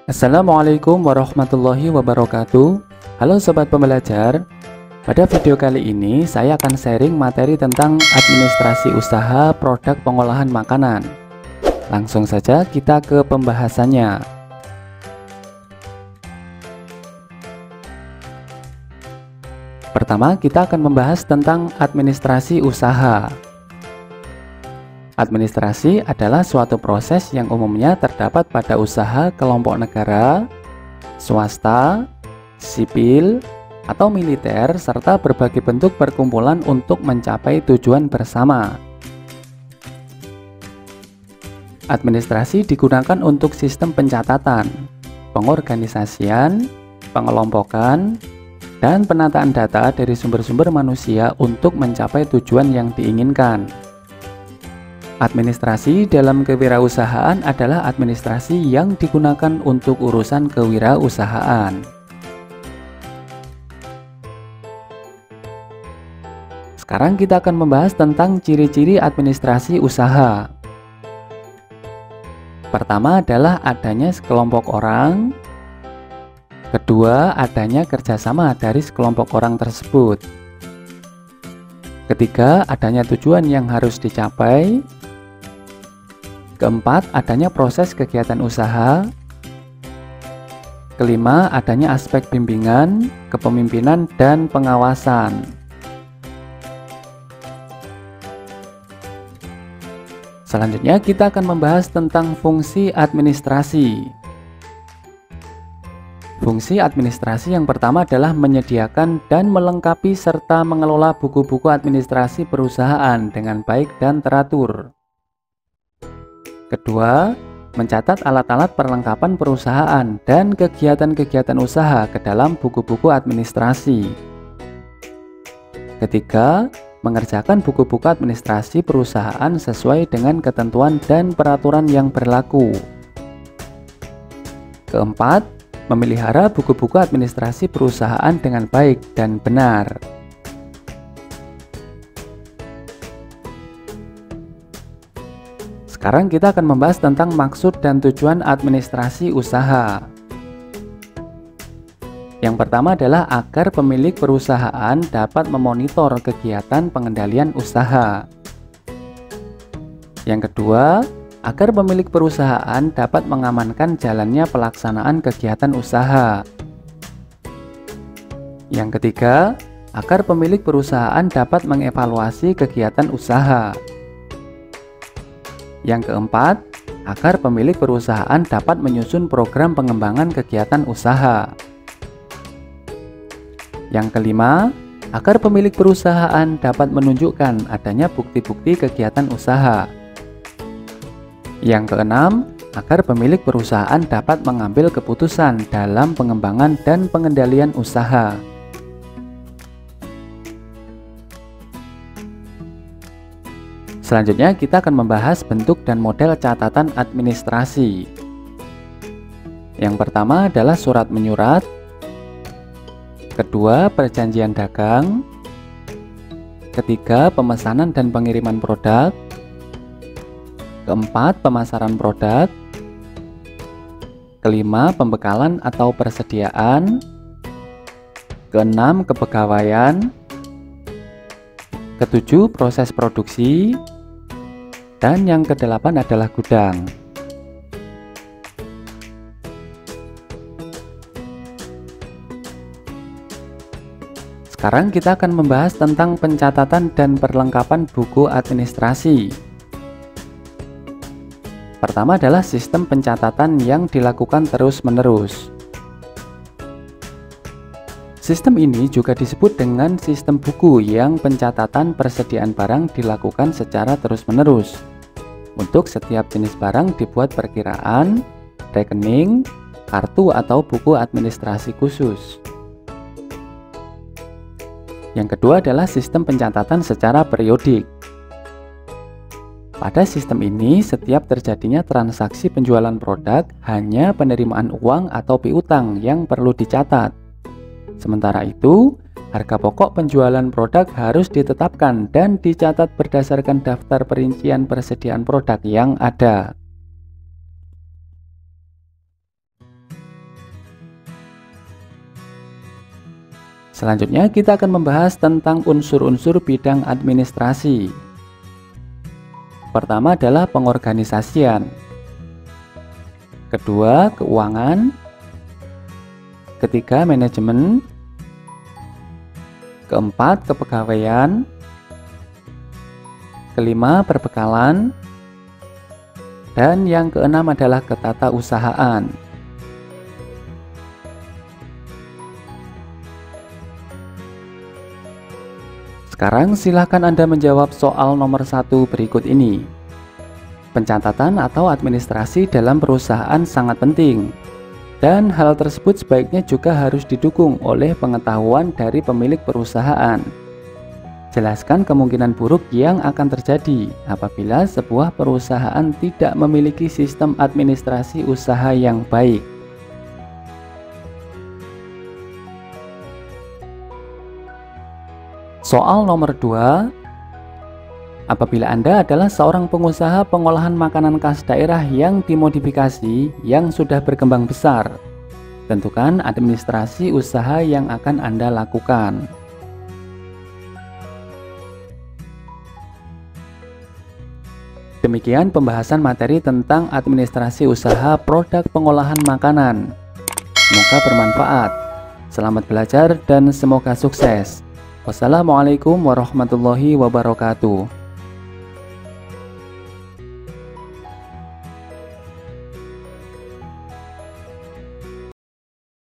Assalamualaikum warahmatullahi wabarakatuh. Halo sobat pembelajar. Pada video kali ini saya akan sharing materi tentang administrasi usaha produk pengolahan makanan. Langsung saja kita ke pembahasannya. Pertama, kita akan membahas tentang administrasi usaha. Administrasi adalah suatu proses yang umumnya terdapat pada usaha kelompok negara, swasta, sipil, atau militer, serta berbagai bentuk perkumpulan untuk mencapai tujuan bersama. Administrasi digunakan untuk sistem pencatatan, pengorganisasian, pengelompokan, dan penataan data dari sumber-sumber manusia untuk mencapai tujuan yang diinginkan. Administrasi dalam kewirausahaan adalah administrasi yang digunakan untuk urusan kewirausahaan. Sekarang kita akan membahas tentang ciri-ciri administrasi usaha. Pertama adalah adanya sekelompok orang. Kedua, adanya kerjasama dari sekelompok orang tersebut. Ketiga, adanya tujuan yang harus dicapai. Keempat, adanya proses kegiatan usaha. Kelima, adanya aspek bimbingan, kepemimpinan, dan pengawasan. Selanjutnya kita akan membahas tentang fungsi administrasi. Fungsi administrasi yang pertama adalah menyediakan dan melengkapi serta mengelola buku-buku administrasi perusahaan dengan baik dan teratur. Kedua, mencatat alat-alat perlengkapan perusahaan dan kegiatan-kegiatan usaha ke dalam buku-buku administrasi. Ketiga, mengerjakan buku-buku administrasi perusahaan sesuai dengan ketentuan dan peraturan yang berlaku. Keempat, memelihara buku-buku administrasi perusahaan dengan baik dan benar. Sekarang kita akan membahas tentang maksud dan tujuan administrasi usaha. Yang pertama adalah agar pemilik perusahaan dapat memonitor kegiatan pengendalian usaha. Yang kedua, agar pemilik perusahaan dapat mengamankan jalannya pelaksanaan kegiatan usaha. Yang ketiga, agar pemilik perusahaan dapat mengevaluasi kegiatan usaha. Yang keempat, agar pemilik perusahaan dapat menyusun program pengembangan kegiatan usaha. Yang kelima, agar pemilik perusahaan dapat menunjukkan adanya bukti-bukti kegiatan usaha. Yang keenam, agar pemilik perusahaan dapat mengambil keputusan dalam pengembangan dan pengendalian usaha. Selanjutnya kita akan membahas bentuk dan model catatan administrasi. Yang pertama adalah surat menyurat. Kedua, perjanjian dagang. Ketiga, pemesanan dan pengiriman produk. Keempat, pemasaran produk. Kelima, pembekalan atau persediaan. Keenam, kepegawaian. Ketujuh, proses produksi. Dan yang kedelapan adalah gudang. Sekarang kita akan membahas tentang pencatatan dan perlengkapan buku administrasi. Pertama adalah sistem pencatatan yang dilakukan terus-menerus. Sistem ini juga disebut dengan sistem buku yang pencatatan persediaan barang dilakukan secara terus-menerus. Untuk setiap jenis barang dibuat perkiraan, rekening, kartu atau buku administrasi khusus. Yang kedua adalah sistem pencatatan secara periodik. Pada sistem ini, setiap terjadinya transaksi penjualan produk, hanya penerimaan uang atau piutang yang perlu dicatat. Sementara itu, harga pokok penjualan produk harus ditetapkan dan dicatat berdasarkan daftar perincian persediaan produk yang ada. Selanjutnya kita akan membahas tentang unsur-unsur bidang administrasi. Pertama adalah pengorganisasian. Kedua, keuangan. Ketiga, manajemen. Keempat, kepegawaian. Kelima, perbekalan. Dan yang keenam adalah ketatausahaan. Sekarang silakan Anda menjawab soal nomor 1 berikut ini. Pencatatan atau administrasi dalam perusahaan sangat penting, dan hal tersebut sebaiknya juga harus didukung oleh pengetahuan dari pemilik perusahaan. Jelaskan kemungkinan buruk yang akan terjadi apabila sebuah perusahaan tidak memiliki sistem administrasi usaha yang baik. Soal nomor 2, apabila Anda adalah seorang pengusaha pengolahan makanan khas daerah yang dimodifikasi yang sudah berkembang besar, tentukan administrasi usaha yang akan Anda lakukan. Demikian pembahasan materi tentang administrasi usaha produk pengolahan makanan. Semoga bermanfaat. Selamat belajar dan semoga sukses. Wassalamualaikum warahmatullahi wabarakatuh.